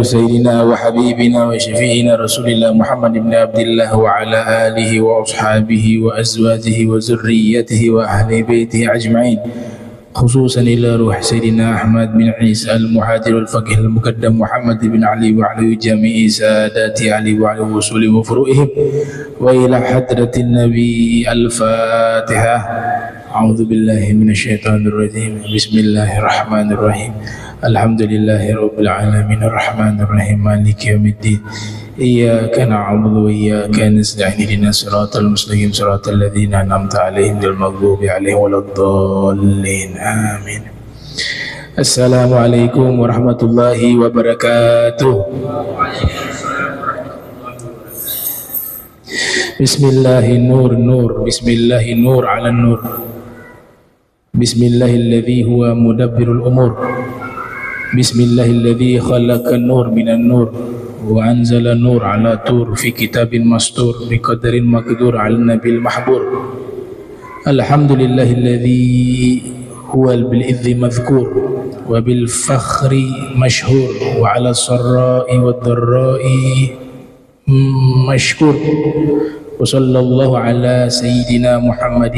سيدنا وحبيبنا وشفيعنا رسول الله محمد بن عبد الله وعلى آله وأصحابه وأزواجه وذريته وأهل بيته أجمعين، خصوصا إلى روح سيدنا أحمد بن عيسى المهاجر والفقيه المقدم محمد بن علي وعلى جميع سادات علي وعلى وصول وفروئهم، وإلى حضرة النبي. الفاتحة. أعوذ بالله من الشيطان الرجيم. بسم الله الرحمن الرحيم. الحمد لله رب العالمين الرحمن الرحيم مالك يوم الدين. إياك نعبد وإياك نستعين اهدنا الصراط المستقيم صراط الذين أنعمت عليهم غير المغضوب عليهم ولا الضالين آمين. السلام عليكم ورحمة الله وبركاته. بسم الله النور نور، بسم الله النور على النور، بسم الله الذي هو مدبر الأمور، بسم الله الذي خلق النور من النور وأنزل النور على طور في كتاب مسطور بقدر مقدور على النبي المحبور. الحمد لله الذي هو بالإذ مذكور وبالفخر مشهور وعلى السراء والضراء مشكور. وصلى الله على سيدنا محمد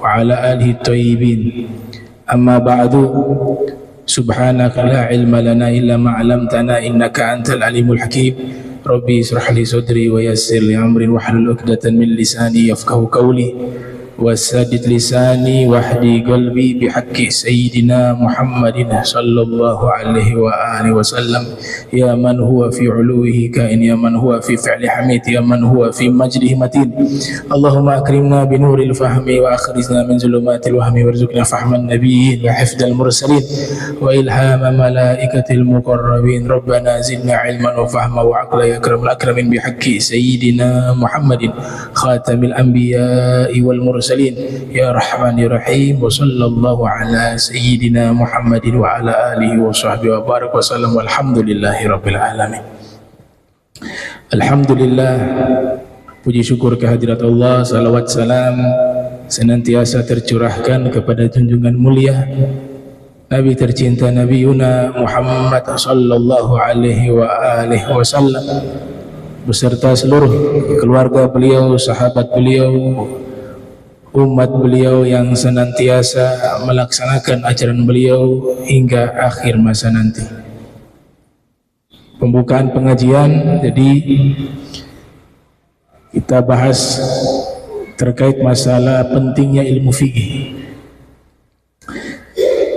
وعلى آله الطيبين. أما بعد، سبحانك لا علم لنا إلا ما علمتنا إنك أنت العليم الحكيم. ربي اشرح لي صدري ويسر لي أمري واحلل عقدة من لساني يفقهوا قولي وسدد لساني واهدي قلبي بحق سيدنا محمد صلى الله عليه وآله وسلم. يا من هو في علوه كائن، يا من هو في فعل حميد، يا من هو في مجده متين. اللهم أكرمنا بنور الفهم وأخرجنا من ظلمات الوهم وارزقنا فهم النبيين وحفظ المرسلين وإلهام ملائكة المقربين. ربنا زدنا علما وفهما وعقلا يا أكرم الأكرمين بحق سيدنا محمد خاتم الأنبياء والمرسلين يا رحمن يا رحيم. وصلى الله على سيدنا محمد وعلى آله وصحبه وبارك وسلم والحمد لله رب العالمين. Alhamdulillah, puji syukur kehadirat Allah, salawat salam senantiasa tercurahkan kepada junjungan mulia Nabi tercinta Nabi Yuna Muhammad sallallahu alaihi wa alihi wasallam beserta seluruh keluarga beliau, sahabat beliau, umat beliau yang senantiasa melaksanakan ajaran beliau hingga akhir masa nanti. Pembukaan pengajian, jadi kita bahas terkait masalah pentingnya ilmu fikih.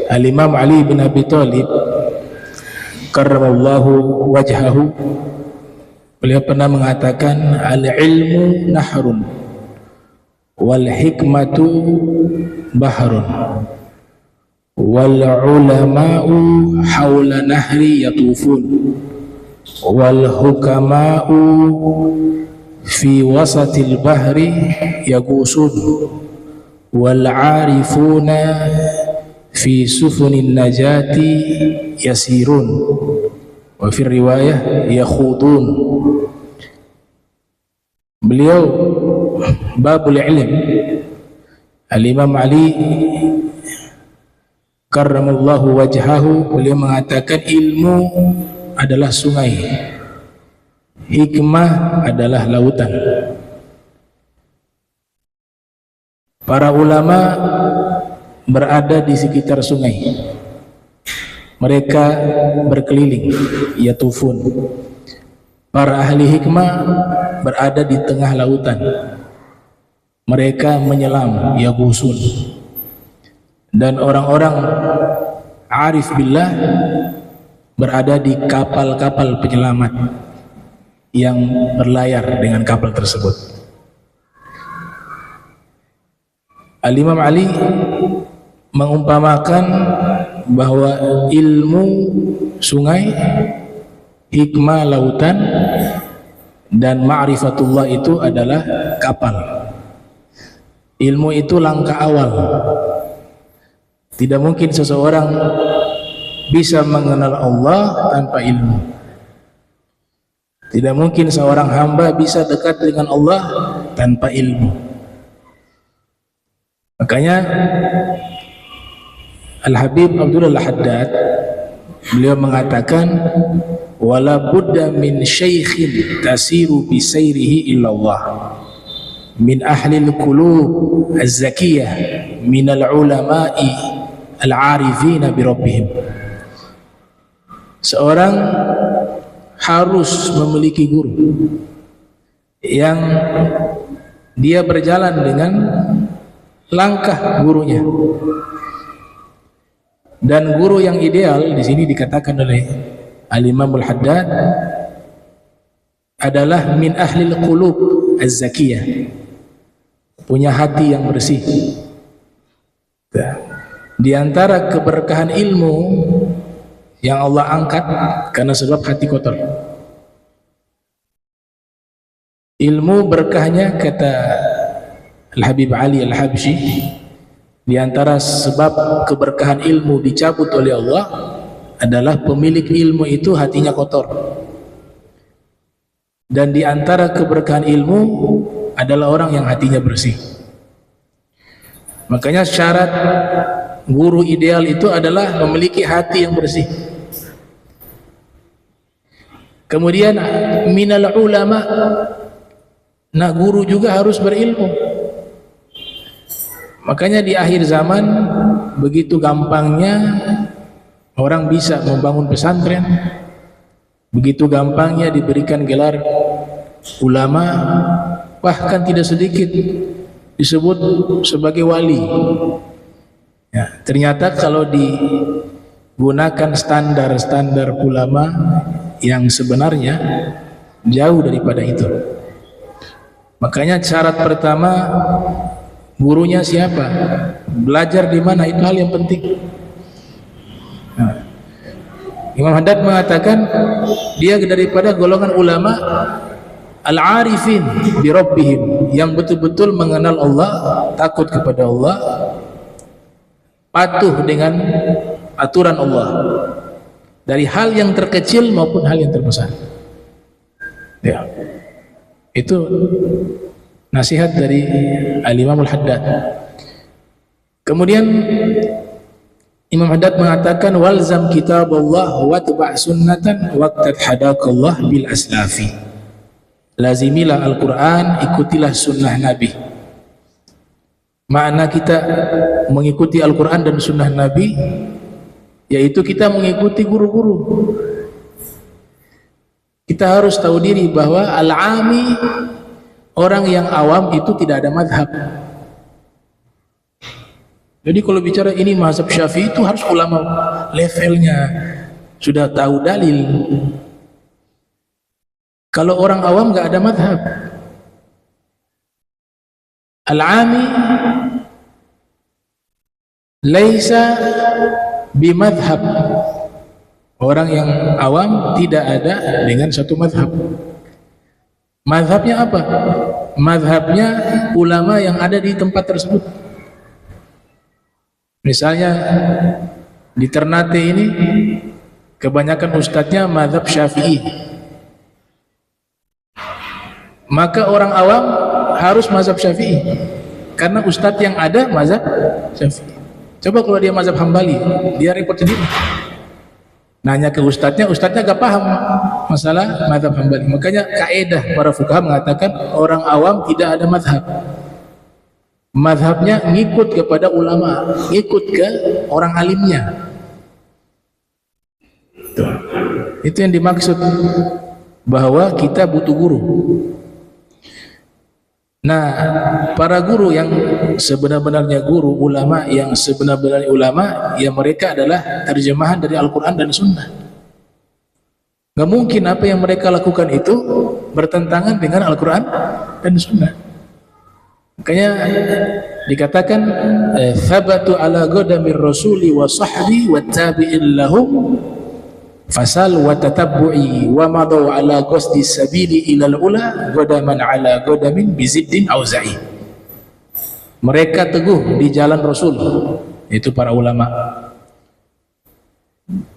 Al-Imam Ali bin Abi Thalib karramallahu wajhahu, beliau pernah mengatakan al-ilmu nahrun wal hikmatu bahrun wal ulama'u hawla nahri yatufun wal hukama'u fi wasatil bahri yagusun wal arifuna fi sufunin najati yasirun wa fi riwayah yakhudun. Beliau babul ilm, Al-Imam Ali karramallahu wajhahu, beliau mengatakan ilmu adalah sungai, hikmah adalah lautan. Para ulama berada di sekitar sungai, mereka berkeliling, yatufun. Para ahli hikmah berada di tengah lautan, mereka menyelam, yagusun. Dan orang-orang arif billah berada di kapal-kapal penyelamat yang berlayar dengan kapal tersebut. Al-Imam Ali mengumpamakan bahwa ilmu sungai, hikmah lautan, dan ma'rifatullah itu adalah kapal. Ilmu itu langkah awal. Tidak mungkin seseorang bisa mengenal Allah tanpa ilmu. Tidak mungkin seorang hamba bisa dekat dengan Allah tanpa ilmu. Makanya Al-Habib Abdullah Al-Haddad beliau mengatakan wala budda min syaikhin tasiru bi sayrihi illa Allah min ahli al-qulub az-zakiyah min al-ulama'i al-arifina bi rabbihim. Seorang harus memiliki guru yang dia berjalan dengan langkah gurunya. Dan guru yang ideal di sini dikatakan oleh Al-Imam Al-Haddad adalah min ahlil qulub az-zakiyah, punya hati yang bersih. Di antara keberkahan ilmu yang Allah angkat karena sebab hati kotor. Ilmu berkahnya, kata Al-Habib Ali Al-Habsyi, di antara sebab keberkahan ilmu dicabut oleh Allah adalah pemilik ilmu itu hatinya kotor. Dan di antara keberkahan ilmu adalah orang yang hatinya bersih. Makanya syarat guru ideal itu adalah memiliki hati yang bersih. Kemudian minal ulama, nah guru juga harus berilmu. Makanya di akhir zaman begitu gampangnya orang bisa membangun pesantren, begitu gampangnya diberikan gelar ulama, bahkan tidak sedikit disebut sebagai wali. Ya, ternyata kalau digunakan standar-standar ulama yang sebenarnya jauh daripada itu. Makanya syarat pertama, gurunya siapa, belajar di mana, itu hal yang penting. Nah, Imam Haddad mengatakan dia daripada golongan ulama al-arifin bi rabbihim, yang betul-betul mengenal Allah, takut kepada Allah, patuh dengan aturan Allah dari hal yang terkecil maupun hal yang terbesar. Ya, itu nasihat dari Al-Imam Al-Haddad. Kemudian Imam Haddad mengatakan walzam kitab Allah wa tuba' sunnatan waqtat hadakallah bil aslafi. Lazimilah Al-Quran, ikutilah sunnah Nabi. Makna kita mengikuti Al-Quran dan sunnah Nabi yaitu kita mengikuti guru-guru. Kita harus tahu diri bahwa al-ami, orang yang awam itu tidak ada madhab. Jadi kalau bicara ini mazhab Syafi'i, itu harus ulama levelnya sudah tahu dalil. Kalau orang awam nggak ada madhab. Al-ami laisa bimadhab. Orang yang awam tidak ada dengan satu madhab. Madhabnya apa? Madhabnya ulama yang ada di tempat tersebut. Misalnya di Ternate ini kebanyakan ustadznya madhab Syafi'i, maka orang awam harus mazhab Syafi'i karena ustadz yang ada mazhab Syafi'i. Coba kalau dia mazhab Hambali, dia repot sendiri. Nanya ke ustadznya gak paham masalah mazhab Hambali. Makanya kaidah para fuqaha mengatakan orang awam tidak ada mazhab. Mazhabnya ngikut kepada ulama, ngikut ke orang alimnya. Itu yang dimaksud bahwa kita butuh guru. Nah, para guru yang sebenar-benarnya guru, ulama yang sebenar-benarnya ulama, ya mereka adalah terjemahan dari Al-Quran dan Sunnah. Gak mungkin apa yang mereka lakukan itu bertentangan dengan Al-Quran dan Sunnah. Makanya dikatakan thabatu ala qadamir rasuli wa sahbi wa tabi'in lahum fasal wa tatabbu'i wa madaw ala qasdi sabili ilal ula qadaman ala qadamin biziddin auza'i. Mereka teguh di jalan Rasul, itu para ulama.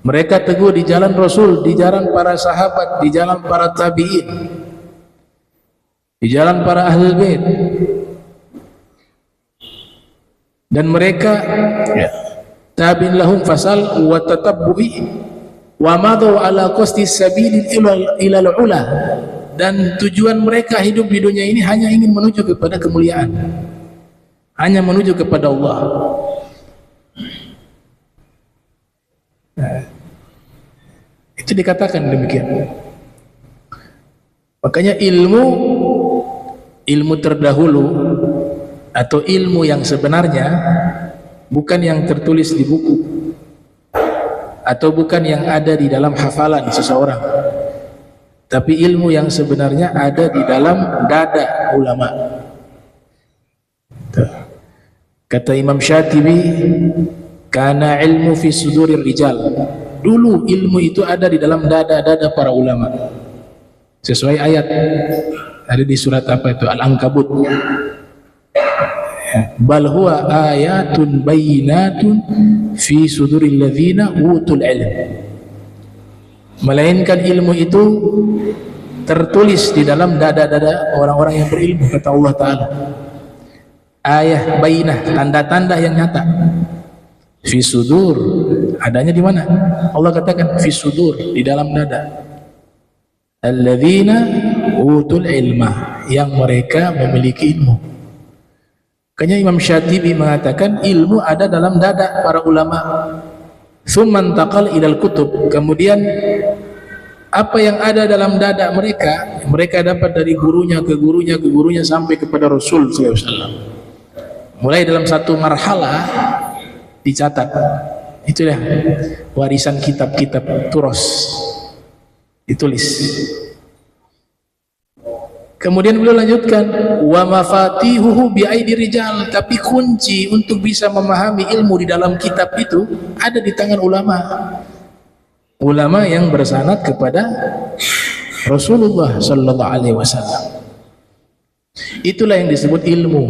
Mereka teguh di jalan Rasul, di jalan para sahabat, di jalan para tabi'in, di jalan para ahlul bait. Dan mereka tabi'in lahum fasal wa tatabbu'i wa madu ala qasdi sabilil ilal ula, dan tujuan mereka hidup di dunia ini hanya ingin menuju kepada kemuliaan, hanya menuju kepada Allah. Nah, itu dikatakan demikian. Makanya ilmu terdahulu atau ilmu yang sebenarnya bukan yang tertulis di buku atau bukan yang ada di dalam hafalan seseorang, tapi ilmu yang sebenarnya ada di dalam dada ulama. Kata Imam Syatibi, kana ilmu fi sudurir rijal. Dulu ilmu itu ada di dalam dada-dada para ulama, sesuai ayat ada di surat apa itu, Al-Ankabut. Bal huwa ayatun bayyinatun fi suduril ladzina utul ilm. Melainkan ilmu itu tertulis di dalam dada-dada orang-orang yang berilmu, kata Allah Ta'ala. Ayah bayyinah, tanda-tanda yang nyata. Fi sudur, adanya di mana? Allah katakan fi sudur, di dalam dada. Alladzina utul ilma, yang mereka memiliki ilmu. Makanya Imam Syatibi mengatakan ilmu ada dalam dada para ulama. Tsumman taqal ilal kutub, kemudian apa yang ada dalam dada mereka, mereka dapat dari gurunya ke gurunya ke gurunya sampai kepada Rasul sallallahu alaihi wasallam. Mulai dalam satu marhalah dicatat. Itulah warisan kitab-kitab turos, ditulis. Kemudian beliau lanjutkan, wa mafatihuhu bi aidi rijal, tapi kunci untuk bisa memahami ilmu di dalam kitab itu ada di tangan ulama. Ulama yang bersanad kepada Rasulullah sallallahu alaihi wasallam. Itulah yang disebut ilmu.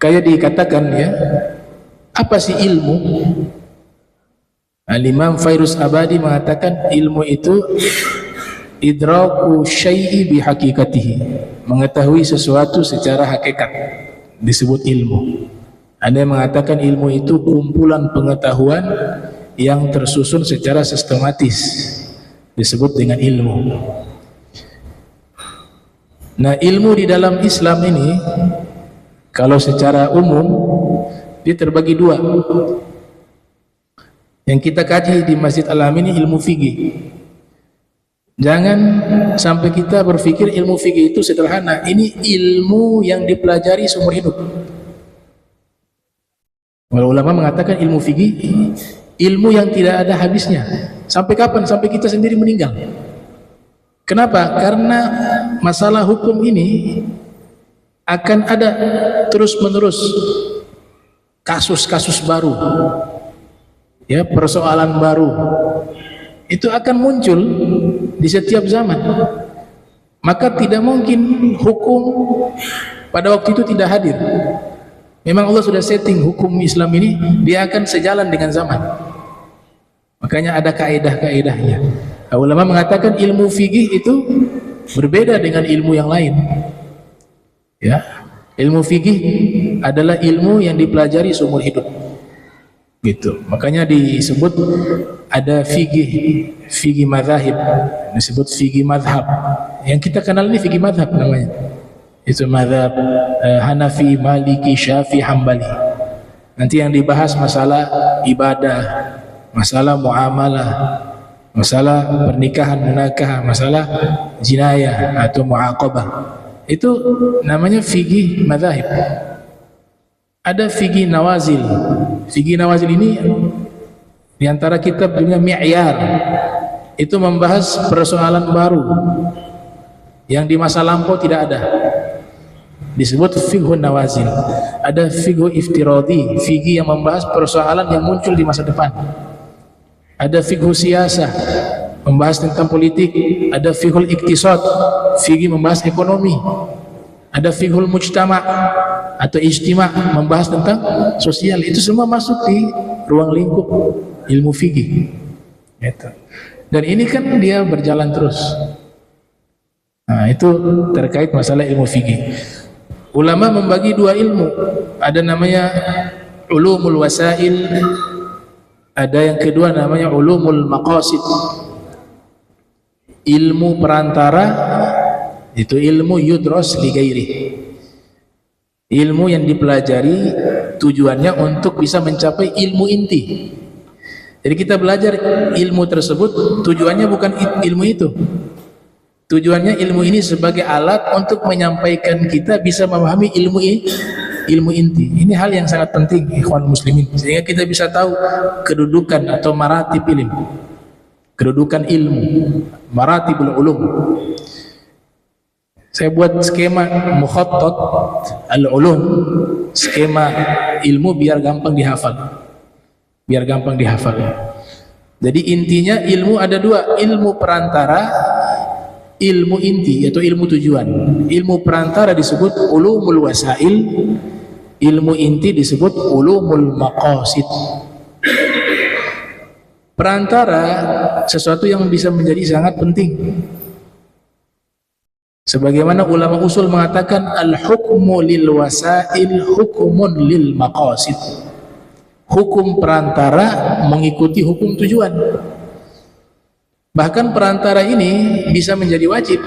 Kayak dikatakan ya, apa sih ilmu? Al-Imam Fairuz Abadi mengatakan ilmu itu idraku syai'i bihakikatihi, mengetahui sesuatu secara hakikat, disebut ilmu. Ada yang mengatakan ilmu itu kumpulan pengetahuan yang tersusun secara sistematis, disebut dengan ilmu. Nah, ilmu di dalam Islam ini kalau secara umum dia terbagi dua. Yang kita kaji di Masjid Al-Amin ini ilmu fikih. Jangan sampai kita berpikir ilmu fikih itu sederhana. Ini ilmu yang dipelajari seumur hidup. Walau ulama mengatakan ilmu fikih ilmu yang tidak ada habisnya. Sampai kapan? Sampai kita sendiri meninggal. Kenapa? Karena masalah hukum ini akan ada terus-menerus kasus-kasus baru. Ya, persoalan baru itu akan muncul di setiap zaman. Maka tidak mungkin hukum pada waktu itu tidak hadir. Memang Allah sudah setting hukum Islam ini, dia akan sejalan dengan zaman. Makanya ada kaidah-kaidahnya. Ulama mengatakan ilmu fikih itu berbeda dengan ilmu yang lain. Ya, ilmu fikih adalah ilmu yang dipelajari seumur hidup. Gitu. Makanya disebut ada fikih mazhab, disebut fikih mazhab. Yang kita kenal ini fikih mazhab namanya. Itu mazhab Hanafi, Maliki, Syafi'i, Hambali. Nanti yang dibahas masalah ibadah, masalah muamalah, masalah pernikahan, munakah, masalah jinayah atau muaqabah. Itu namanya fikih mazhab. Ada fikih nawazil. Fikih nawazil ini diantara kitab dunia Mi'yar, itu membahas persoalan baru yang di masa lampau tidak ada, disebut fiqhun nawazil. Ada fiqh iftiradi, fikih yang membahas persoalan yang muncul di masa depan. Ada fiqh siyasah, membahas tentang politik. Ada fiqhul iktisad, fikih membahas ekonomi. Ada fiqhul mujtama atau ijtima, membahas tentang sosial. Itu semua masuk di ruang lingkup ilmu fikih. Gitu. Dan ini kan dia berjalan terus. Nah, itu terkait masalah ilmu fikih. Ulama membagi dua ilmu. Ada namanya ulumul wasail, ada yang kedua namanya ulumul maqasid. Ilmu perantara itu ilmu yudros li ghairi, ilmu yang dipelajari tujuannya untuk bisa mencapai ilmu inti. Jadi kita belajar ilmu tersebut tujuannya bukan ilmu itu, tujuannya ilmu ini sebagai alat untuk menyampaikan kita bisa memahami ilmu inti. Ini hal yang sangat penting ikhwan muslimin, sehingga kita bisa tahu kedudukan atau maratib ilmu, kedudukan ilmu, maratibul ulum. Saya buat skema mukhattat al-ulum, skema ilmu biar gampang dihafal, Jadi intinya ilmu ada dua, ilmu perantara, ilmu inti yaitu ilmu tujuan. Ilmu perantara disebut ulumul wasail, ilmu inti disebut ulumul maqasid. Perantara sesuatu yang bisa menjadi sangat penting. Sebagaimana ulama usul mengatakan al-hukmu lil wasail hukmun lil maqasid. Hukum perantara mengikuti hukum tujuan. Bahkan perantara ini bisa menjadi wajib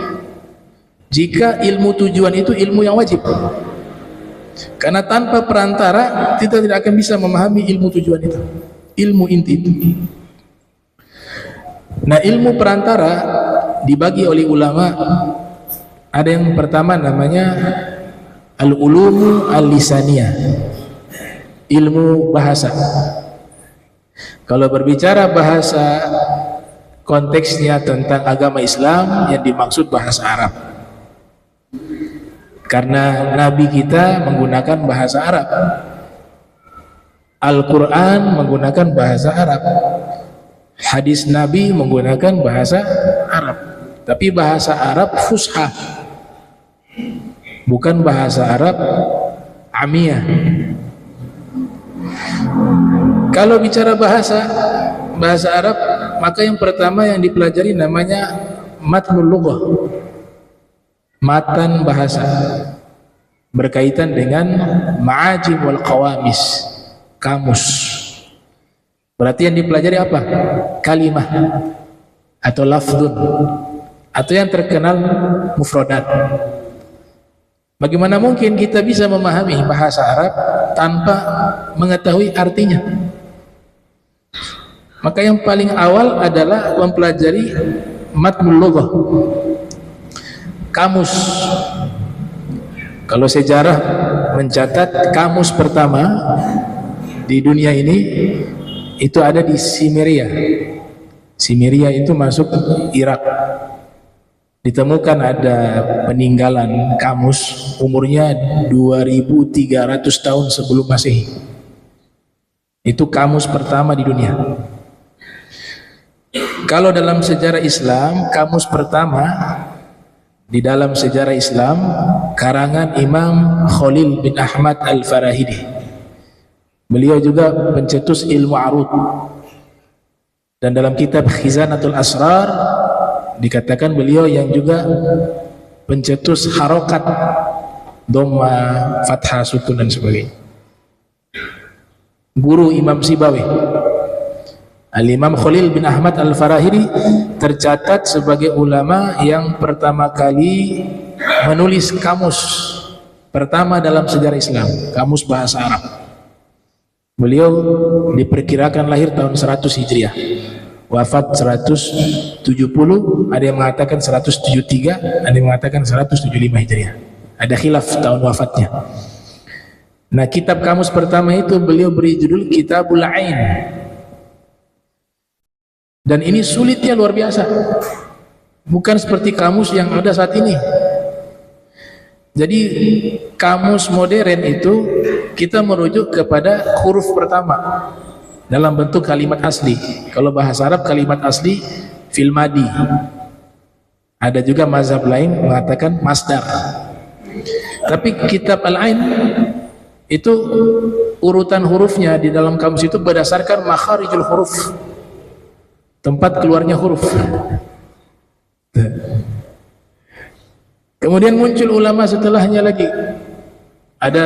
jika ilmu tujuan itu ilmu yang wajib. Karena tanpa perantara kita tidak akan bisa memahami ilmu tujuan itu, ilmu inti itu. Nah, ilmu perantara dibagi oleh ulama. Ada yang pertama namanya al-ulumu al-lisaniyah, ilmu bahasa. Kalau berbicara bahasa, konteksnya tentang agama Islam, yang dimaksud bahasa Arab. Karena Nabi kita menggunakan bahasa Arab, Al-Quran menggunakan bahasa Arab, hadis Nabi menggunakan bahasa Arab. Tapi bahasa Arab fushah, bukan bahasa Arab amiyah. Kalau bicara bahasa Arab, maka yang pertama yang dipelajari namanya matnul lughah, matan bahasa, berkaitan dengan ma'ajim wal qawamis, kamus. Berarti yang dipelajari apa? Kalimah atau lafdun, atau yang terkenal mufradat. Bagaimana mungkin kita bisa memahami bahasa Arab tanpa mengetahui artinya? Maka yang paling awal adalah mempelajari matnul lughah, kamus. Kalau sejarah mencatat kamus pertama di dunia ini itu ada di Simeria. Simeria itu masuk Irak. Ditemukan ada peninggalan kamus umurnya 2300 tahun sebelum Masehi. Itu kamus pertama di dunia. Kalau dalam sejarah Islam, kamus pertama di dalam sejarah Islam karangan Imam Khalil bin Ahmad Al-Farahidi. Beliau juga pencetus ilmu arud. Dan dalam kitab Khizanatul Asrar dikatakan beliau yang juga pencetus harokat, dhamma, fathah, sukun dan sebagainya. Guru Imam Sibawi, Al-Imam Khalil bin Ahmad Al-Farahidi tercatat sebagai ulama yang pertama kali menulis kamus pertama dalam sejarah Islam, kamus bahasa Arab. Beliau diperkirakan lahir tahun 100 Hijriah, wafat 170, ada yang mengatakan 173, ada yang mengatakan 175 Hijriah. Ada khilaf tahun wafatnya. Nah, kitab kamus pertama itu beliau beri judul Kitabul Ain. Dan ini sulitnya luar biasa. Bukan seperti kamus yang ada saat ini. Jadi kamus modern itu kita merujuk kepada huruf pertama dalam bentuk kalimat asli. Kalau bahasa Arab kalimat asli fil madi. Ada juga mazhab lain mengatakan masdar. Tapi kitab Al-Ain itu urutan hurufnya di dalam kamus itu berdasarkan makharijul huruf, tempat keluarnya huruf. Kemudian muncul ulama setelahnya lagi, Ada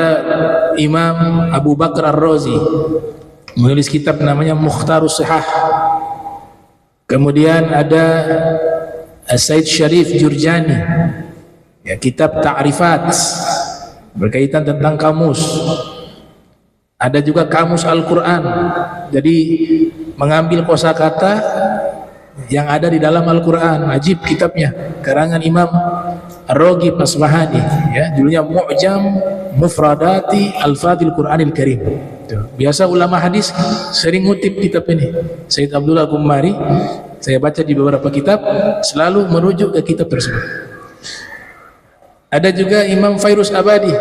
Imam Abu Bakar Ar-Razi menulis kitab namanya Mukhtarus Sihah. Kemudian ada Said Syarif Jurjani, ya, kitab Ta'rifat berkaitan tentang kamus. Ada juga kamus Al-Quran, jadi mengambil kosakata yang ada di dalam Al-Quran. Ajib kitabnya, karangan Imam Ar-Raghib Asbahani, ya, judulnya Mu'jam Mufradati Al-Fadil Quranil Karim. Biasa ulama hadis sering ngutip kitab ini. Sayyid Abdullah Kumari, saya baca di beberapa kitab, selalu merujuk ke kitab tersebut. Ada juga Imam Fairuz Abadi.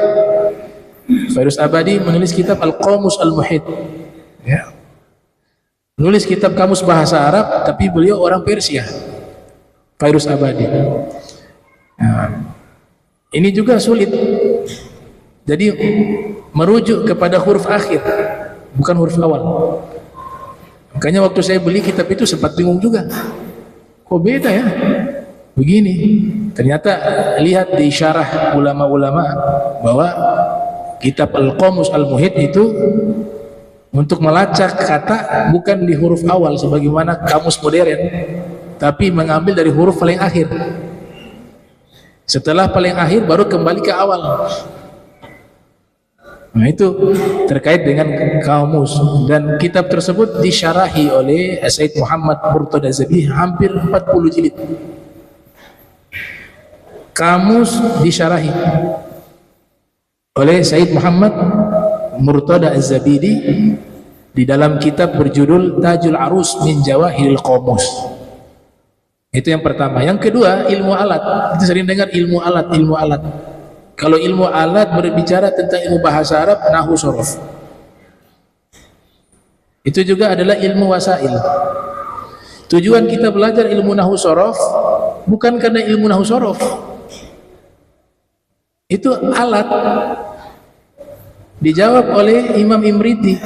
Fairuz Abadi menulis kitab Al-Qamus Al-Muhit, ya, menulis kitab kamus bahasa Arab, tapi beliau orang Persia. Fairuz Abadi. Nah, ini juga sulit. Jadi merujuk kepada huruf akhir, bukan huruf awal. Makanya waktu saya beli kitab itu sempat bingung juga. Kok beda ya? Begini. Ternyata lihat di syarah ulama-ulama bahwa kitab Al-Qamus Al-Muhit itu untuk melacak kata bukan di huruf awal sebagaimana kamus modern, tapi mengambil dari huruf paling akhir. Setelah paling akhir baru kembali ke awal. Nah, itu terkait dengan kamus, dan kitab tersebut disyarahi oleh Said Muhammad Murtada Zabih hampir 40 jilid. Kamus disyarahi oleh Said Muhammad Murtada Az-Zabidi di dalam kitab berjudul Tajul Arus min Jawahiril Qamus. Itu yang pertama. Yang kedua, ilmu alat. Kita sering dengar ilmu alat, ilmu alat. Kalau ilmu alat berbicara tentang ilmu bahasa Arab, nahwu sorof. Itu juga adalah ilmu wasail. Tujuan kita belajar ilmu nahwu sorof bukan karena ilmu nahwu sorof. Itu alat. Dijawab oleh Imam Imriti.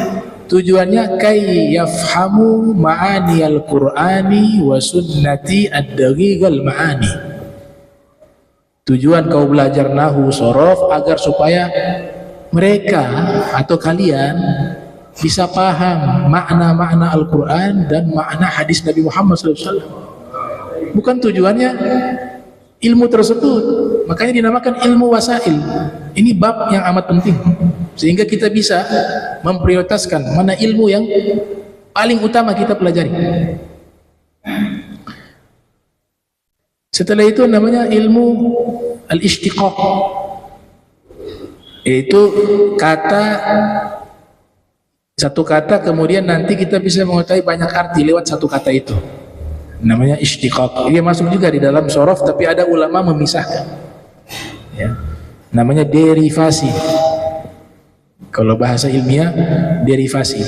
Tujuannya kay yafhamu ma'ani al-Qur'ani wa sunnati ad-daqiqal ma'ani. Tujuan kau belajar nahwu sorof agar supaya mereka atau kalian bisa paham makna-makna Al-Quran dan makna hadis Nabi Muhammad SAW. Bukan tujuannya ilmu tersebut. Makanya dinamakan ilmu wasail. Ini bab yang amat penting, sehingga kita bisa memprioritaskan mana ilmu yang paling utama kita pelajari. Setelah itu namanya ilmu al-ishtiqaq, yaitu kata, satu kata kemudian nanti kita bisa mengetahui banyak arti lewat satu kata itu. Namanya ishtiqaq. Ini masuk juga di dalam sorof, tapi ada ulama memisahkan, ya. Namanya derivasi. Kalau bahasa ilmiah, derivasi,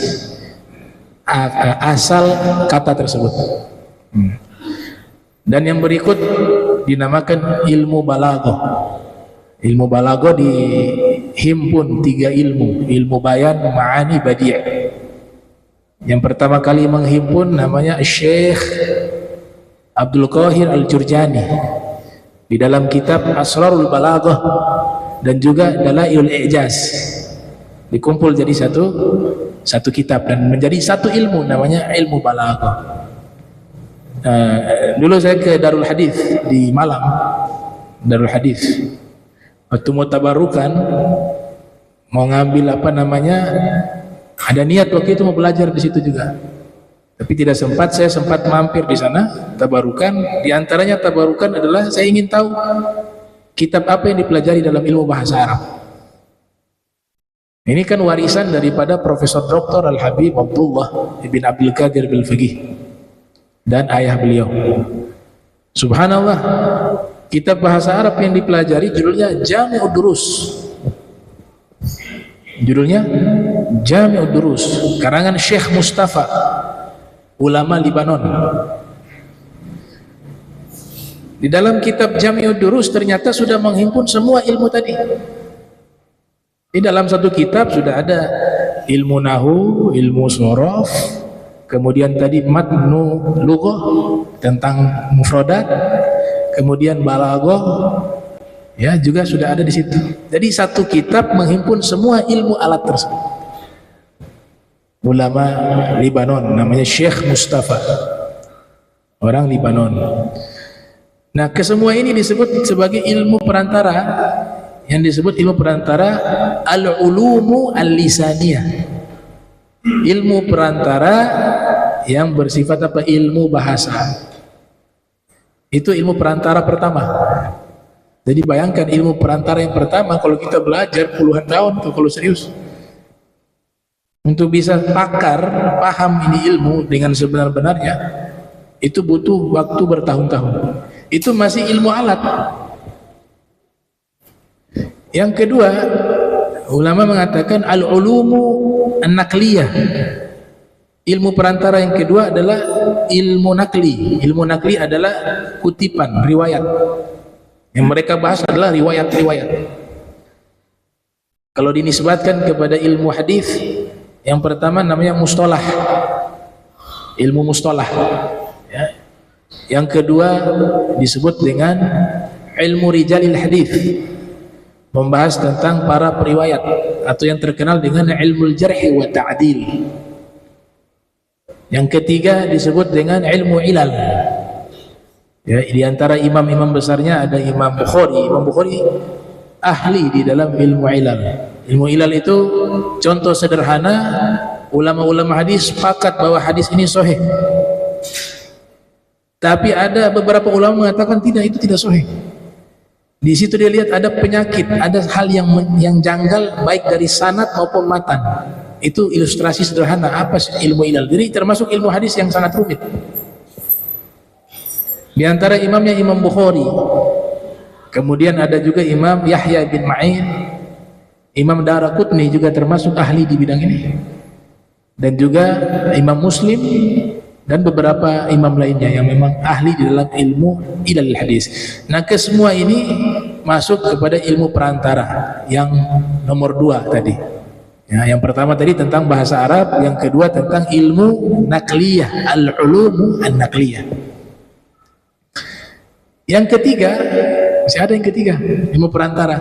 asal kata tersebut. Dan yang berikut dinamakan ilmu balaghah. Ilmu balaghah dihimpun 3 ilmu: ilmu bayan, ma'ani, badi'. Yang pertama kali menghimpun namanya Syekh Abdul Qahir Al-Jurjani di dalam kitab Asrarul Balaghah dan juga Dalailul I'jaz. Dikumpul jadi satu kitab dan menjadi satu ilmu, namanya ilmu balaghah. Dulu saya ke Darul Hadis di Malang, Darul Hadis, waktu mau tabarukan, mau ngambil ada niat waktu itu mau belajar di situ juga, tapi tidak sempat. Saya sempat mampir di sana tabarukan. Di antaranya tabarukan adalah saya ingin tahu kitab apa yang dipelajari dalam ilmu bahasa Arab. Ini kan warisan daripada Profesor Dr. Al-Habib Abdullah Ibn Abdul Qadir Bil-Faqih dan ayah beliau. Subhanallah, kitab bahasa Arab yang dipelajari judulnya Jami'ud Durus. Judulnya Jami'ud Durus, karangan Syekh Mustafa, ulama Libanon. Di dalam kitab Jami'ud Durus ternyata sudah menghimpun semua ilmu tadi. Di dalam satu kitab sudah ada ilmu nahwu, ilmu sorof, kemudian tadi matnu lughah tentang mufradat, kemudian balaghah, ya juga sudah ada di situ. Jadi satu kitab menghimpun semua ilmu alat tersebut. Ulama Libanon namanya Syekh Mustafa, orang Libanon. Nah, kesemua ini disebut sebagai ilmu perantara, yang disebut ilmu perantara al-ulumu al-lisaniyah, ilmu perantara yang bersifat apa? Ilmu bahasa. Itu ilmu perantara pertama. Jadi bayangkan ilmu perantara yang pertama, kalau kita belajar puluhan tahun tuh kalau serius, untuk bisa pakar, paham ini ilmu dengan sebenar-benarnya, itu butuh waktu bertahun-tahun. Itu masih ilmu alat. Yang kedua, ulama mengatakan al-ulumu an-naqliyah. Ilmu perantara yang kedua adalah ilmu nakli. Ilmu nakli adalah kutipan, riwayat. Yang mereka bahas adalah riwayat-riwayat. Kalau dinisbatkan kepada ilmu hadis, yang pertama namanya mustalah, ilmu mustalah, ya. Yang kedua disebut dengan ilmu rijalil hadis, membahas tentang para periwayat, atau yang terkenal dengan ilmu jarh wa ta'dil. Yang ketiga disebut dengan ilmu ilal. Ya, di antara imam-imam besarnya ada Imam Bukhari. Imam Bukhari ahli di dalam ilmu ilal. Ilmu ilal itu contoh sederhana, ulama-ulama hadis sepakat bahwa hadis ini sahih. Tapi ada beberapa ulama mengatakan tidak, itu tidak sahih. Di situ dia lihat ada penyakit, ada hal yang janggal baik dari sanad maupun matan. Itu ilustrasi sederhana apa sih ilmu ilal. Jadi termasuk ilmu hadis yang sangat rumit. Di antara imamnya Imam Bukhari, kemudian ada juga Imam Yahya bin Ma'in, Imam Daraqutni juga termasuk ahli di bidang ini, dan juga Imam Muslim dan beberapa imam lainnya yang memang ahli di dalam ilmu ilal hadis. Nah, kesemua ini masuk kepada ilmu perantara yang nomor 2 tadi. Ya, yang pertama tadi tentang bahasa Arab, yang kedua tentang ilmu nakliyah, al-ulumu an-nakliyah. Yang ketiga, masih ada yang ketiga, ilmu perantara,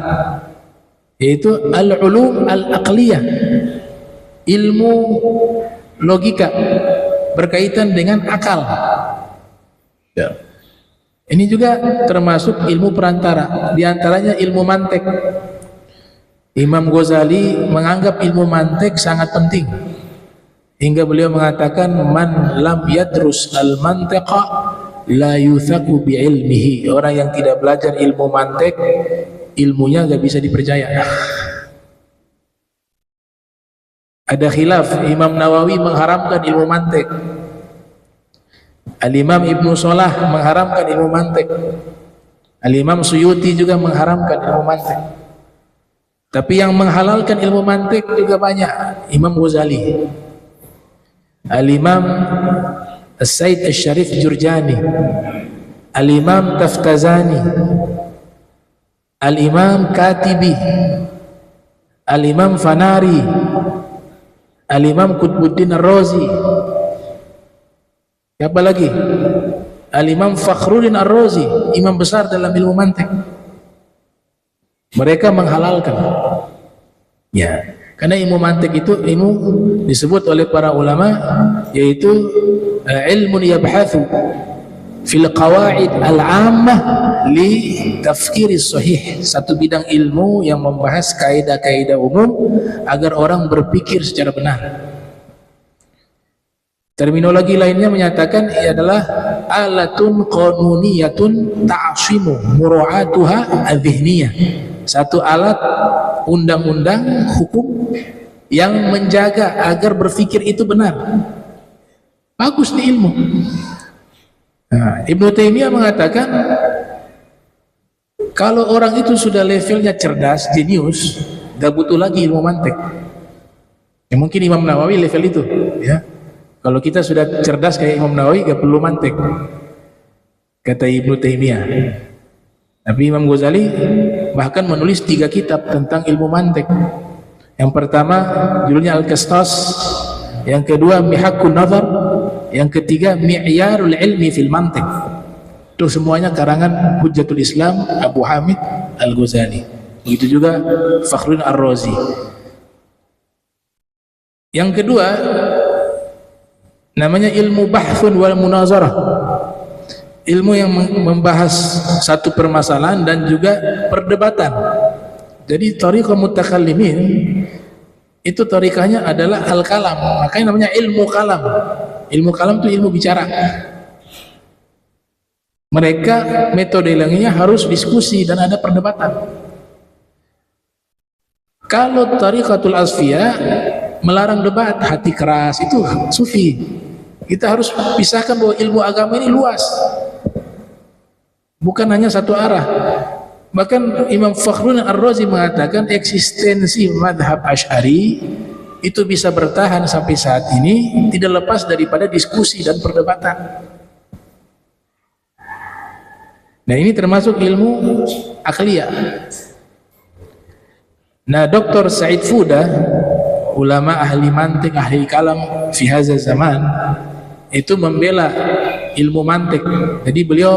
yaitu al-ulum al-aqliyah, ilmu logika berkaitan dengan akal. Ya. Ini juga termasuk ilmu perantara, di antaranya ilmu mantek. Imam Ghazali menganggap ilmu mantek sangat penting, hingga beliau mengatakan man lam yadrus al-mantiqa la yuthaku bi ilmihi. Orang yang tidak belajar ilmu mantek, ilmunya gak bisa dipercaya. Ada khilaf, Imam Nawawi mengharamkan ilmu mantek, Al-Imam Ibnu Salah mengharamkan ilmu mantek, Al-Imam Suyuti juga mengharamkan ilmu mantek. Tapi yang menghalalkan ilmu mantik juga banyak. Imam Ghazali, Al-Imam As-Said Asy-Syarif Jurjani, Al-Imam Taftazani, Al-Imam Katibi, Al-Imam Fanari, Al-Imam Qutbuddin Ar-Razi. Siapa lagi? Al-Imam Fakhruddin Ar-Razi, imam besar dalam ilmu mantik. Mereka menghalalkan, ya, karena ilmu mantik itu ilmu disebut oleh para ulama yaitu ilmun yabhathu fil qawaid al-ammah li tafkiris sahih, satu bidang ilmu yang membahas kaidah-kaidah umum agar orang berpikir secara benar. Terminologi lainnya menyatakan ia adalah alatun qanuniyatun ta'ashimu mura'atuha adh-dhihniyah, satu alat undang-undang hukum yang menjaga agar berpikir itu benar. Bagus di ilmu. Nah, Ibnu Taimiyah mengatakan kalau orang itu sudah levelnya cerdas, jenius, gak butuh lagi ilmu mantik. Ya, mungkin Imam Nawawi level itu, ya. Kalau kita sudah cerdas kayak Imam Nawawi gak perlu mantik, kata Ibnu Taimiyah. Tapi Imam Ghazali bahkan menulis 3 kitab tentang ilmu mantik. Yang pertama judulnya Al-Qistas, yang kedua Mihakun Nazar, yang ketiga Mi'yarul Ilmi fil Mantik. Itu semuanya karangan Hujjatul Islam Abu Hamid Al-Ghazali. Begitu juga Fakhruddin Ar-Razi. Yang kedua namanya ilmu bahthun wal munazarah, ilmu yang membahas satu permasalahan dan juga perdebatan. Jadi thariqah mutakallimin itu thariqahnya adalah al-kalam, makanya namanya ilmu kalam. Ilmu kalam itu ilmu bicara. Mereka metode ilmiahnya harus diskusi dan ada perdebatan. Kalau thariqatul asfiyah melarang debat, hati keras, itu sufi. Kita harus pisahkan bahwa ilmu agama ini luas, bukan hanya satu arah. Bahkan Imam Fakhruddin Ar-Razi mengatakan eksistensi madhab Asy'ari itu bisa bertahan sampai saat ini tidak lepas daripada diskusi dan perdebatan. Nah, ini termasuk ilmu akliyah. Nah, Dr. Said Fuda, ulama ahli mantik, ahli kalam fi hadza zaman, itu membela ilmu mantik. Jadi beliau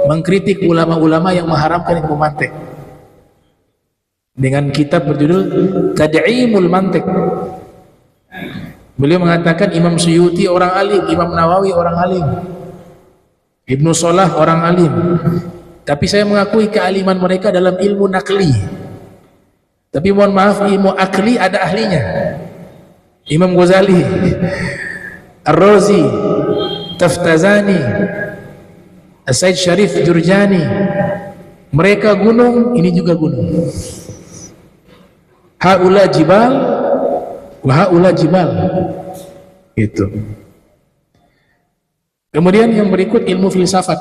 mengkritik ulama-ulama yang mengharamkan ilmu mantik dengan kitab berjudul Tad'imul Mantik. Beliau mengatakan Imam Suyuti orang alim, Imam Nawawi orang alim, Ibnu Salah orang alim, tapi saya mengakui kealiman mereka dalam ilmu nakli. Tapi mohon maaf, ilmu akli ada ahlinya. Imam Ghazali, Ar-Razi, Taftazani, Said Syarif Jurjani, mereka gunung, ini juga gunung. Haula jibal wa haula jibal. Gitu. Kemudian yang berikut ilmu filsafat.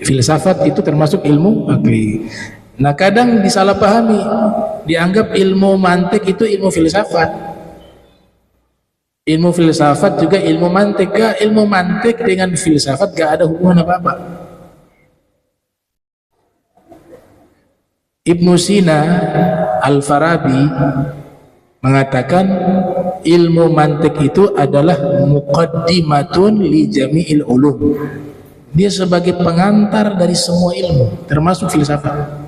Filsafat itu termasuk ilmu akli. Nah, kadang disalahpahami, dianggap ilmu mantik itu ilmu filsafat. Ilmu filsafat juga ilmu mantik. Ilmu mantik dengan filsafat gak ada hubungan apa-apa. Ibnu Sina Al-Farabi mengatakan ilmu mantik itu adalah muqaddimatun li jami'il ulum. Dia sebagai pengantar dari semua ilmu, termasuk filsafat.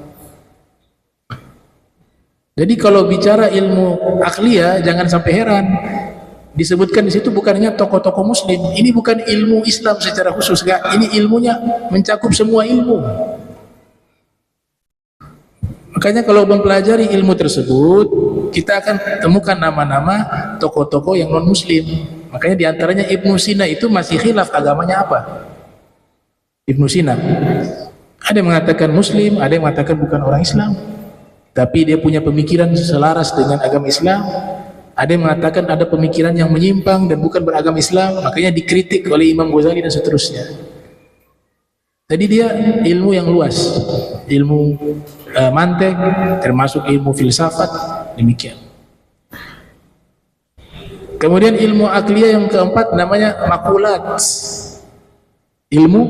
Jadi kalau bicara ilmu akliyah jangan sampai heran. Disebutkan di situ bukan hanya tokoh-tokoh muslim. Ini bukan ilmu Islam secara khusus, enggak. Ini ilmunya mencakup semua ilmu. Makanya kalau mempelajari ilmu tersebut, kita akan temukan nama-nama tokoh-tokoh yang non muslim. Makanya diantaranya Ibnu Sina itu masih khilaf agamanya apa. Ibnu Sina ada yang mengatakan muslim, ada yang mengatakan bukan orang Islam, tapi dia punya pemikiran selaras dengan agama Islam. Ada yang mengatakan ada pemikiran yang menyimpang dan bukan beragama Islam, makanya dikritik oleh Imam Ghazali dan seterusnya. Jadi dia ilmu yang luas, ilmu mantik, termasuk ilmu filsafat, demikian. Kemudian ilmu akliyah yang keempat namanya makulat. Ilmu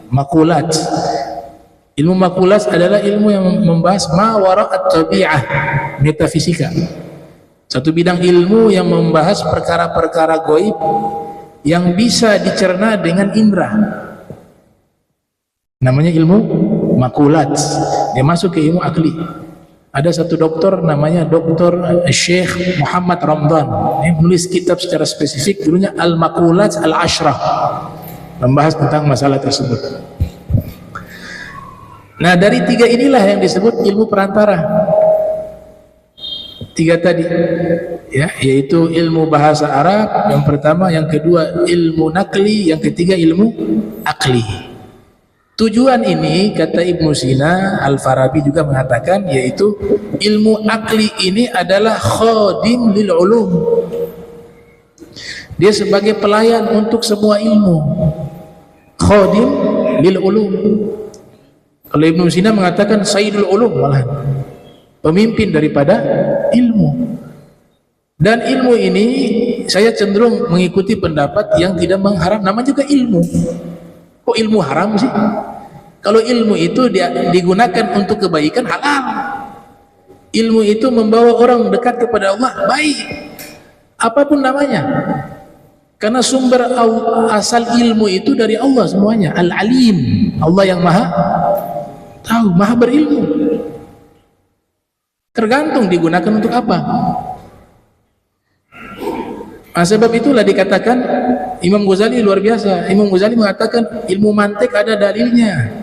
makulat. Ilmu makulat adalah ilmu yang membahas ma wara'at tabi'ah, metafisika. Satu bidang ilmu yang membahas perkara-perkara gaib yang bisa dicerna dengan indera. Namanya ilmu makulat. Dia masuk ke ilmu akli. Ada satu dokter namanya Dr. Syekh Muhammad Ramdan. Dia menulis kitab secara spesifik, judulnya Al-Makulat Al-Ashrah, membahas tentang masalah tersebut. Nah, dari tiga inilah yang disebut ilmu perantara. Tiga tadi, ya, yaitu ilmu bahasa Arab yang pertama, yang kedua ilmu nakli, yang ketiga ilmu akli. Tujuan ini, kata Ibnu Sina Al-Farabi juga mengatakan, yaitu ilmu akli ini adalah khadim lil ulum. Dia sebagai pelayan untuk semua ilmu. Khadim lil ulum. Kalau Ibnu Sina mengatakan sayyidul ulum, malah pemimpin daripada ilmu. Dan ilmu ini saya cenderung mengikuti pendapat yang tidak mengharam. Namanya juga ilmu. Kok ilmu haram sih? Kalau ilmu itu digunakan untuk kebaikan, halal. Ilmu itu membawa orang dekat kepada Allah, baik. Apapun namanya. Karena sumber asal ilmu itu dari Allah semuanya, Al-Alim. Allah yang maha tahu, maha berilmu. Tergantung digunakan untuk apa. Nah, sebab itulah dikatakan Imam Ghazali luar biasa. Imam Ghazali mengatakan ilmu mantik ada dalilnya.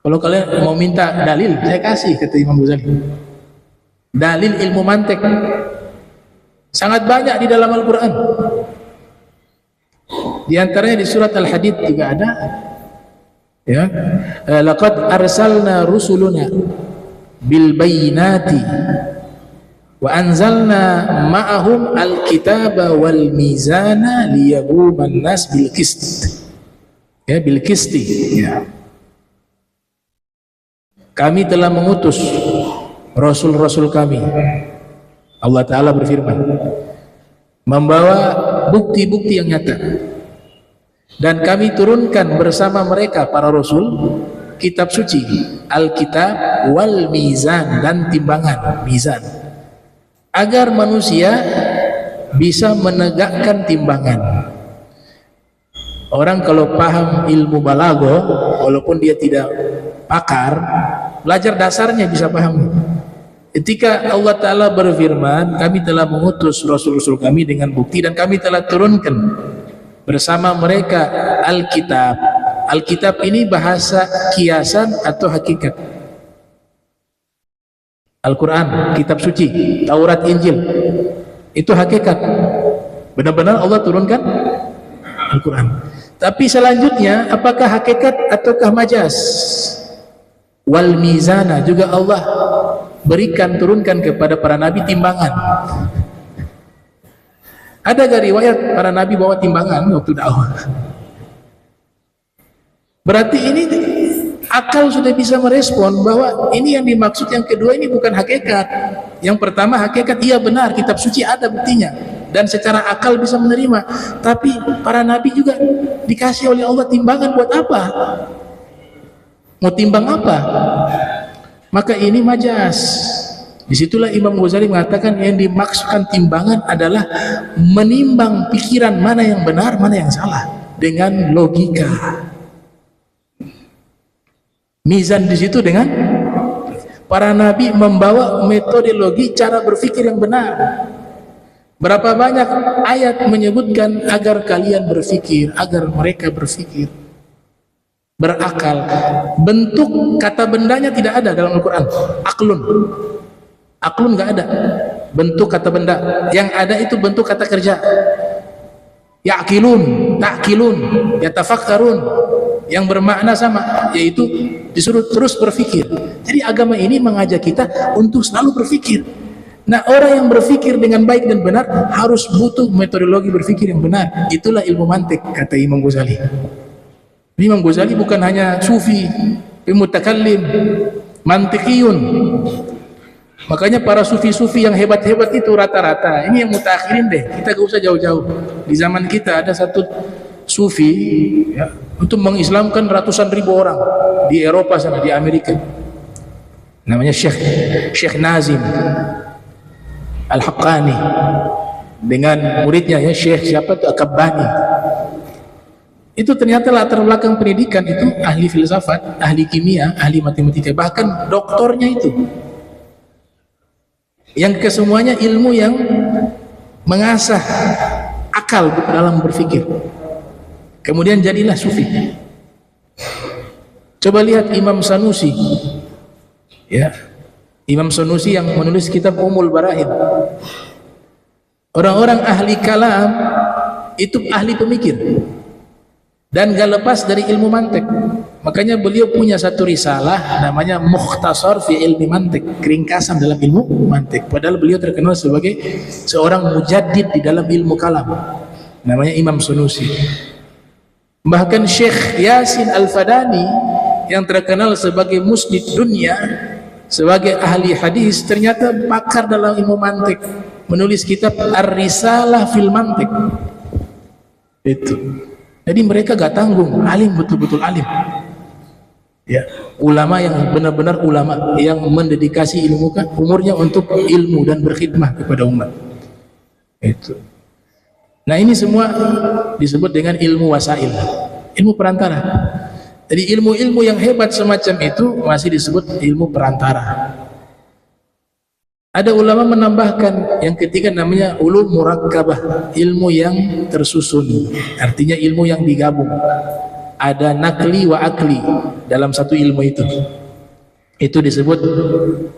Kalau kalian mau minta dalil, saya kasih, kata Imam Ghazali. Dalil ilmu mantik sangat banyak di dalam Al-Quran. Di antaranya di surat Al-Hadid juga ada. Ya, laqad arsalna rusuluna bil bayyinati wa anzalna ma'ahum al-kitaba wal mizana liyaquman nas bil qist. Ya, bil qisti. Ya. Kami telah mengutus rasul-rasul kami. Allah Ta'ala berfirman, membawa bukti-bukti yang nyata, dan kami turunkan bersama mereka para rasul kitab suci, Alkitab wal mizan, dan timbangan, mizan, agar manusia bisa menegakkan timbangan. Orang kalau paham ilmu balago, walaupun dia tidak pakar, belajar dasarnya bisa paham. Ketika Allah Ta'ala berfirman, kami telah mengutus rasul-rasul kami dengan bukti, dan kami telah turunkan bersama mereka Alkitab. Alkitab ini bahasa kiasan atau hakikat. Al-Quran, kitab suci, Taurat, Injil, itu hakikat. Benar-benar Allah turunkan Al-Quran. Tapi selanjutnya, apakah hakikat ataukah majas? Wal mizana, juga Allah berikan, turunkan kepada para nabi timbangan. Ada gak riwayat para nabi bawa timbangan waktu dakwah? Berarti ini akal sudah bisa merespon bahwa ini yang dimaksud yang kedua ini bukan hakikat. Yang pertama hakikat, iya benar, kitab suci ada buktinya dan secara akal bisa menerima. Tapi para nabi juga dikasih oleh Allah timbangan buat apa? Mau timbang apa? Maka ini majas. Disitulah Imam Ghazali mengatakan yang dimaksudkan timbangan adalah menimbang pikiran mana yang benar, mana yang salah dengan logika. Mizan di situ dengan para nabi membawa metodologi cara berpikir yang benar. Berapa banyak ayat menyebutkan agar kalian berpikir, agar mereka berpikir, berakal. Bentuk kata bendanya tidak ada dalam Al-Quran. Aklun nggak ada bentuk kata benda. Yang ada itu bentuk kata kerja. Ya'qilun, ta'qilun, yatafakkarun, yang bermakna sama, yaitu disuruh terus berpikir. Jadi agama ini mengajak kita untuk selalu berpikir. Nah, orang yang berpikir dengan baik dan benar harus butuh metodologi berpikir yang benar. Itulah ilmu mantik, kata Imam Ghazali. Imam Ghazali bukan hanya sufi, mutakallim, mantikiyun. Makanya para sufi-sufi yang hebat-hebat itu rata-rata ini yang mutakhirin deh. Kita gak usah jauh-jauh. Di zaman kita ada satu sufi ya, untuk mengislamkan ratusan ribu orang di Eropa sana, di Amerika. Namanya Syekh Nazim Al-Haqqani dengan muridnya ya Syekh siapa itu Akabbani. Itu ternyata latar belakang pendidikan itu ahli filsafat, ahli kimia, ahli matematika, bahkan doktornya itu. Yang kesemuanya ilmu yang mengasah akal dalam berpikir. Kemudian jadilah sufi. Coba lihat Imam Sanusi, ya, Imam Sanusi yang menulis kitab Ummul Barahin. Orang-orang ahli kalam itu ahli pemikir dan gak lepas dari ilmu mantik. Makanya beliau punya satu risalah namanya Mukhtasar fi Ilmi Mantik, ringkasan dalam ilmu mantik. Padahal beliau terkenal sebagai seorang mujaddid di dalam ilmu kalam. Namanya Imam Sanusi. Bahkan Syekh Yasin Al-Fadani yang terkenal sebagai musnid dunia, sebagai ahli hadis, ternyata pakar dalam ilmu mantik, menulis kitab Ar-Risalah fil Mantik. Itu. Jadi mereka gak tanggung, alim, betul-betul alim. Ya, ulama yang benar-benar ulama yang mendedikasi umurnya untuk ilmu dan berkhidmah kepada umat. Itu. Nah, ini semua disebut dengan ilmu wasail, ilmu perantara. Jadi ilmu-ilmu yang hebat semacam itu masih disebut ilmu perantara. Ada ulama menambahkan yang ketiga namanya ulum murakkabah, ilmu yang tersusun, artinya ilmu yang digabung. Ada nakli wa akli dalam satu ilmu itu. Itu disebut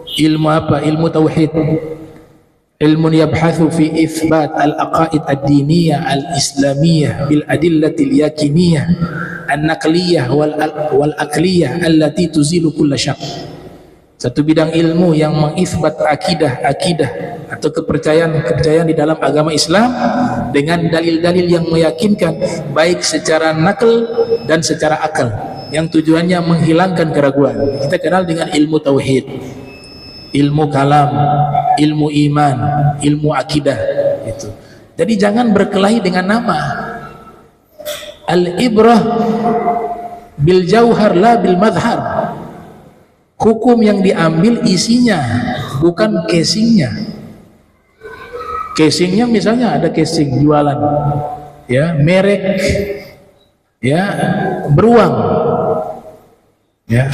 ilmu apa? Ilmu tauhid. Ilmu yabhathu fi itsbat al-aqaid ad-diniyah al-islamiyah bil adillatil yakiniyah an-naqliyah wal aqliyah allati tuzilu kulla syak. Satu bidang ilmu yang mengisbat akidah atau kepercayaan di dalam agama Islam dengan dalil-dalil yang meyakinkan baik secara nakal dan secara akal, yang tujuannya menghilangkan keraguan. Kita kenal dengan ilmu tauhid, ilmu kalam, ilmu iman, ilmu akidah itu. Jadi jangan berkelahi dengan nama. Al-ibrah bil jauhar la bil madhar. Hukum yang diambil isinya, bukan casingnya. Casingnya misalnya ada casing jualan, ya, merek, ya, beruang, ya.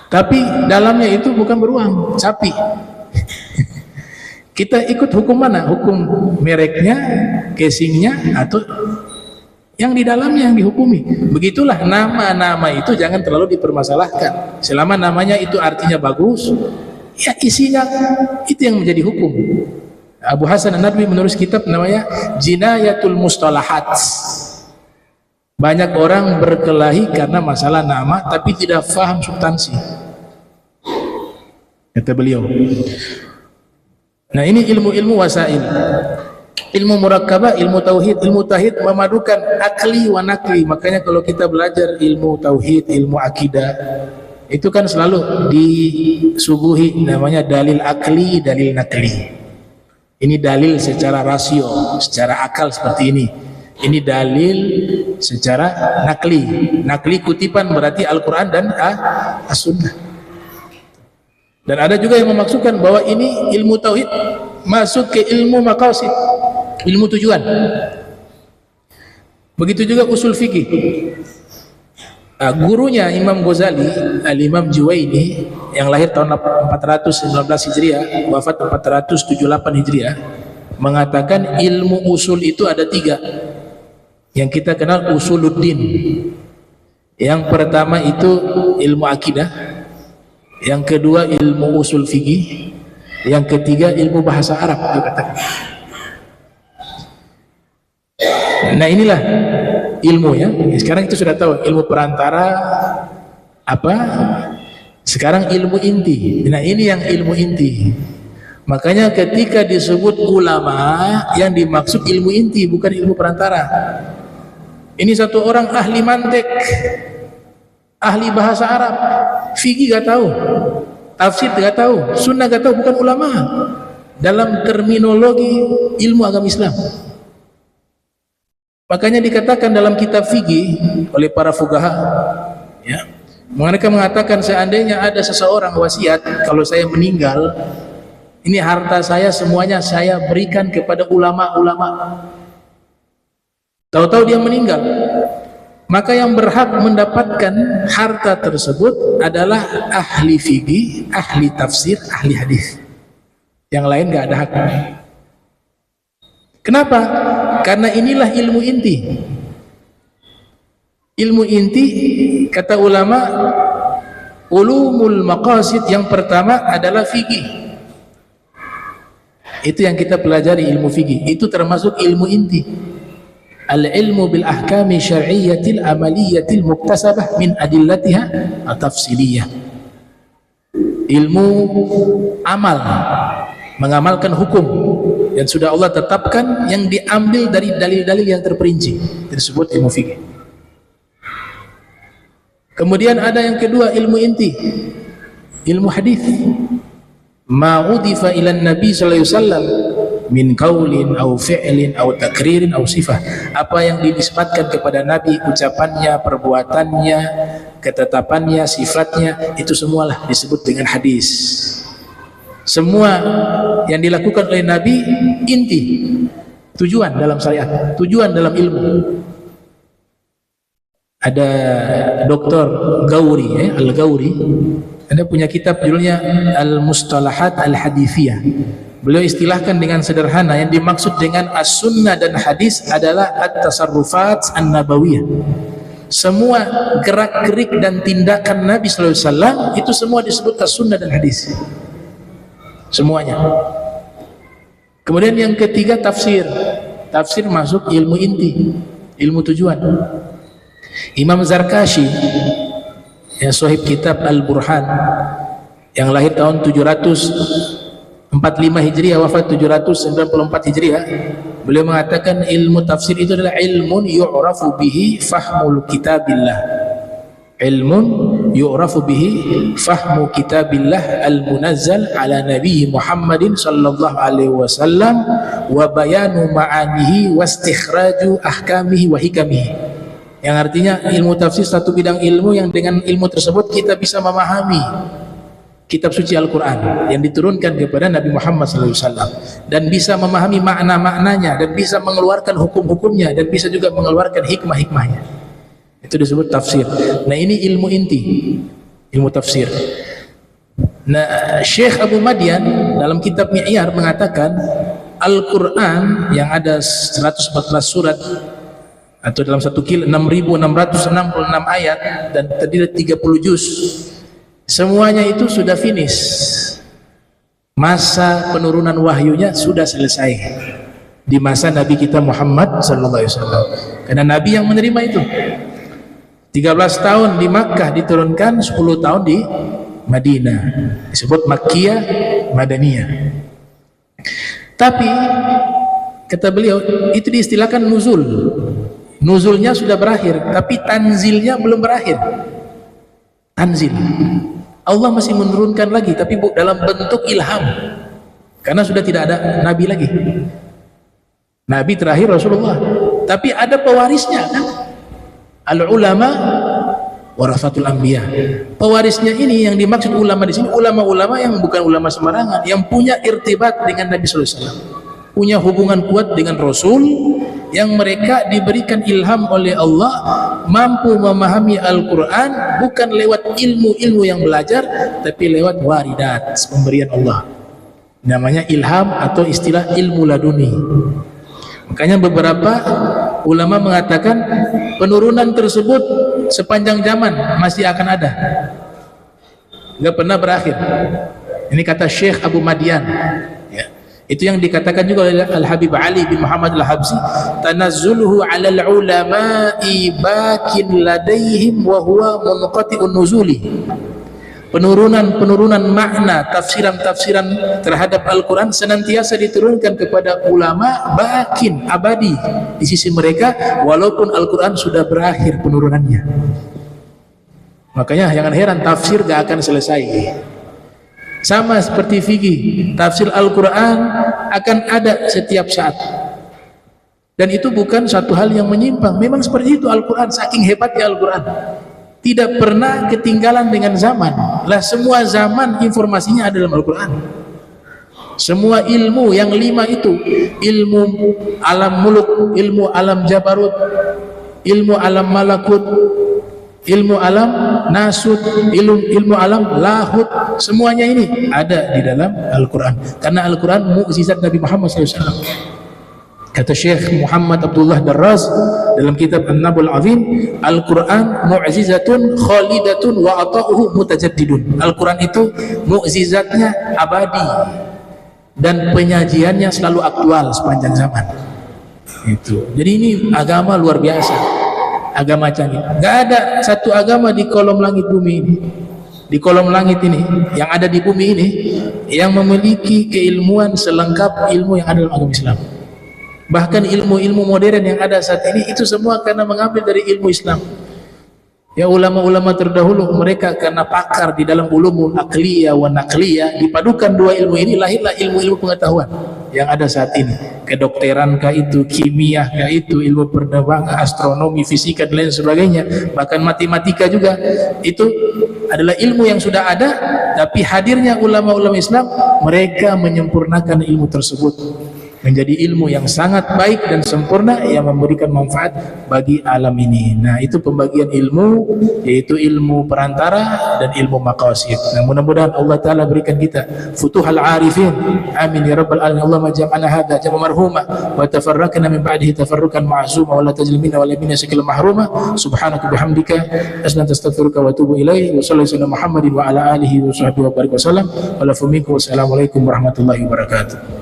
Tapi dalamnya itu bukan beruang, sapi. Kita ikut hukum mana? Hukum mereknya, casingnya, atau yang di dalamnya yang dihukumi. Begitulah nama-nama itu jangan terlalu dipermasalahkan. Selama namanya itu artinya bagus, ya isinya itu yang menjadi hukum. Abu Hasan An-Nadwi menulis kitab namanya Jinayatul Mustalahat. Banyak orang berkelahi karena masalah nama tapi tidak faham substansi, kata beliau. Nah, ini ilmu-ilmu wasail. Ilmu murakkabah, ilmu tauhid. Ilmu tauhid memadukan akli wa nakli. Makanya kalau kita belajar ilmu tauhid, ilmu akidah, itu kan selalu disuguhi namanya dalil akli, dalil nakli. Ini dalil secara rasio, secara akal seperti ini. Ini dalil secara nakli. Nakli kutipan berarti Al-Quran dan As-Sunnah. Dan ada juga yang memaksudkan bahwa ini ilmu tauhid masuk ke ilmu maqasid, ilmu tujuan. Begitu juga usul fikih. Gurunya Imam Ghazali, Al-Imam Juwaini, yang lahir tahun 419 Hijriah, wafat 478 Hijriah, mengatakan ilmu usul itu ada 3 yang kita kenal usuluddin. Yang pertama itu ilmu akidah, yang kedua ilmu usul fikih, yang ketiga ilmu bahasa Arab, dikatakan. Nah, inilah ilmu, ya. Sekarang itu sudah tahu ilmu perantara apa, sekarang ilmu inti. Nah, ini yang ilmu inti. Makanya ketika disebut ulama, yang dimaksud ilmu inti, bukan ilmu perantara. Ini satu orang ahli mantek, ahli bahasa Arab, fikih gak tahu, tafsir gak tahu, sunnah gak tahu, bukan ulama dalam terminologi ilmu agama Islam. Makanya dikatakan dalam kitab fikih oleh para fuqaha, ya, mereka mengatakan seandainya ada seseorang wasiat, kalau saya meninggal, ini harta saya semuanya saya berikan kepada ulama-ulama. Tahu-tahu dia meninggal, maka yang berhak mendapatkan harta tersebut adalah ahli fikih, ahli tafsir, ahli hadis. Yang lain gak ada hak. Kenapa? Karena inilah ilmu inti. Ilmu inti, kata ulama, ulumul maqasid, yang pertama adalah fikih. Itu yang kita pelajari, ilmu fikih. Itu termasuk ilmu inti. Al-ilmu bil ahkami syar'iyyatil amaliyatil muktasabah min adillatiha at-tafsiliyah. Ilmu amal, mengamalkan hukum yang sudah Allah tetapkan, yang diambil dari dalil-dalil yang terperinci, disebut ilmu fikih. Kemudian ada yang kedua, ilmu inti, ilmu hadis. Ma udifa ila Nabi sallallahu alaihi wasallam min qaulin au fi'lin au takririn au sifah. Apa yang dinisbatkan kepada Nabi, ucapannya, perbuatannya, ketetapannya, sifatnya, itu semualah disebut dengan hadis. Semua yang dilakukan oleh Nabi inti. Tujuan dalam syariat, tujuan dalam ilmu. Ada Dr. Gauri, Al-Gauri, ada punya kitab judulnya Al-Mustalahat Al-Hadithiyah. Beliau istilahkan dengan sederhana, yang dimaksud dengan as-sunnah dan hadis adalah at-tasarrufat an-nabawiyah. Semua gerak-gerik dan tindakan Nabi sallallahu alaihi wasallam itu semua disebut as-sunnah dan hadis. Semuanya. Kemudian yang ketiga tafsir. Tafsir masuk ilmu inti, ilmu tujuan. Imam Zarkashi yang sahib kitab Al-Burhan yang lahir tahun 745 Hijriah, wafat 794 Hijriah, beliau mengatakan ilmu tafsir itu adalah ilmun yu'rafu bihi fahmul kitabillah. Ilmun yu'rafu bihi fahmu kitabillah al-munazzal ala nabi Muhammadin sallallahu alaihi wasallam wa bayanu ma'anihi wa istikhraju ahkamihi wa hikamihi. Yang artinya ilmu tafsir satu bidang ilmu yang dengan ilmu tersebut kita bisa memahami kitab suci Al-Quran yang diturunkan kepada Nabi Muhammad SAW, dan bisa memahami makna-maknanya, dan bisa mengeluarkan hukum-hukumnya, dan bisa juga mengeluarkan hikmah-hikmahnya. Itu disebut tafsir. Nah, ini ilmu inti, ilmu tafsir. Nah, Syekh Abu Madian dalam kitab Mi'yar mengatakan Al-Quran yang ada 114 surat atau dalam satu kil 6.666 ayat dan terdiri 30 juz, semuanya itu sudah finish. Masa penurunan wahyunya sudah selesai di masa Nabi kita Muhammad sallallahu alaihi wasallam. Karena Nabi yang menerima itu. 13 tahun di Makkah diturunkan, 10 tahun di Madinah. Disebut Makkiyah, Madaniyah. Tapi kata beliau itu diistilahkan nuzul. Nuzulnya sudah berakhir, tapi tanzilnya belum berakhir. Tanzil, Allah masih menurunkan lagi, tapi dalam bentuk ilham, karena sudah tidak ada nabi lagi. Nabi terakhir Rasulullah, tapi ada pewarisnya kan? Al-ulama warasatul anbiya. Pewarisnya ini yang dimaksud ulama di sini, ulama-ulama yang bukan ulama sembarangan, yang punya irtibat dengan Nabi sallallahu alaihi wasallam, punya hubungan kuat dengan Rasul, yang mereka diberikan ilham oleh Allah, mampu memahami Al-Quran bukan lewat ilmu-ilmu yang belajar, tapi lewat waridat, pemberian Allah. Namanya ilham atau istilah ilmu laduni. Makanya beberapa ulama mengatakan penurunan tersebut sepanjang zaman masih akan ada, nggak pernah berakhir. Ini kata Syekh Abu Madian, ya. Itu yang dikatakan juga oleh Al-Habib Ali bin Muhammad Al-Habsi, tanazzuluhu 'alal ulama'i bakin ladaihim wa huwa munqati'un nuzuli. Penurunan makna, tafsiran-tafsiran terhadap Al-Quran senantiasa diturunkan kepada ulama, bakin, abadi di sisi mereka, walaupun Al-Quran sudah berakhir penurunannya. Makanya jangan heran tafsir gak akan selesai. Sama seperti fikih, tafsir Al-Quran akan ada setiap saat, dan itu bukan satu hal yang menyimpang. Memang seperti itu Al-Quran, saking hebatnya Al-Quran, tidak pernah ketinggalan dengan zaman. Lah semua zaman informasinya ada dalam Al-Quran. Semua ilmu yang 5 itu, ilmu alam muluk, ilmu alam jabarut, ilmu alam malakut, ilmu alam nasut, ilmu alam lahut, semuanya ini ada di dalam Al-Quran. Karena Al-Quran mukjizat Nabi Muhammad SAW. Kata Syekh Muhammad Abdullah Darraz dalam kitab An-Nabul Azim, Al-Quran mu'jizatun khalidatun wa ata'uhu mutajaddidun. Al-Quran itu mukjizatnya abadi dan penyajiannya selalu aktual sepanjang zaman. Itu. Jadi ini agama luar biasa, agama canggih. Gak ada satu agama di kolom langit bumi ini, di kolom langit ini, yang ada di bumi ini, yang memiliki keilmuan selengkap ilmu yang ada dalam agama Islam. Bahkan ilmu-ilmu modern yang ada saat ini itu semua karena mengambil dari ilmu Islam. Ya, ulama-ulama terdahulu mereka karena pakar di dalam ulumul akliyah wa naqliyah, dipadukan dua ilmu ini lahirlah ilmu-ilmu pengetahuan yang ada saat ini. Kedokteran kah itu, kimia kah itu, ilmu penerbangan, astronomi, fisika dan lain sebagainya, bahkan matematika juga. Itu adalah ilmu yang sudah ada, tapi hadirnya ulama-ulama Islam, mereka menyempurnakan ilmu tersebut. menjadi ilmu yang sangat baik dan sempurna yang memberikan manfaat bagi alam ini. Nah, itu pembagian ilmu, yaitu ilmu perantara dan ilmu maqasid. Nah, mudah-mudahan Allah Ta'ala berikan kita futuhal arifin. Amin ya rabbal alamin. Allahumma jam'ana hadha jam'a marhuma wa tafarraqna min ba'dihi tafarruqan ma'zuma wa la tajal minna wa la minna shakila mahruma. Subhanaka bihamdika asnanta astaghfiruka wa atubu ilaih. Wa sallallahu alaihi Muhammadin wa ala alihi wa sahbihi wa barik wa sallam. Wa la fumikum. Wassalamualaikum warahmatullahi wabarakatuh.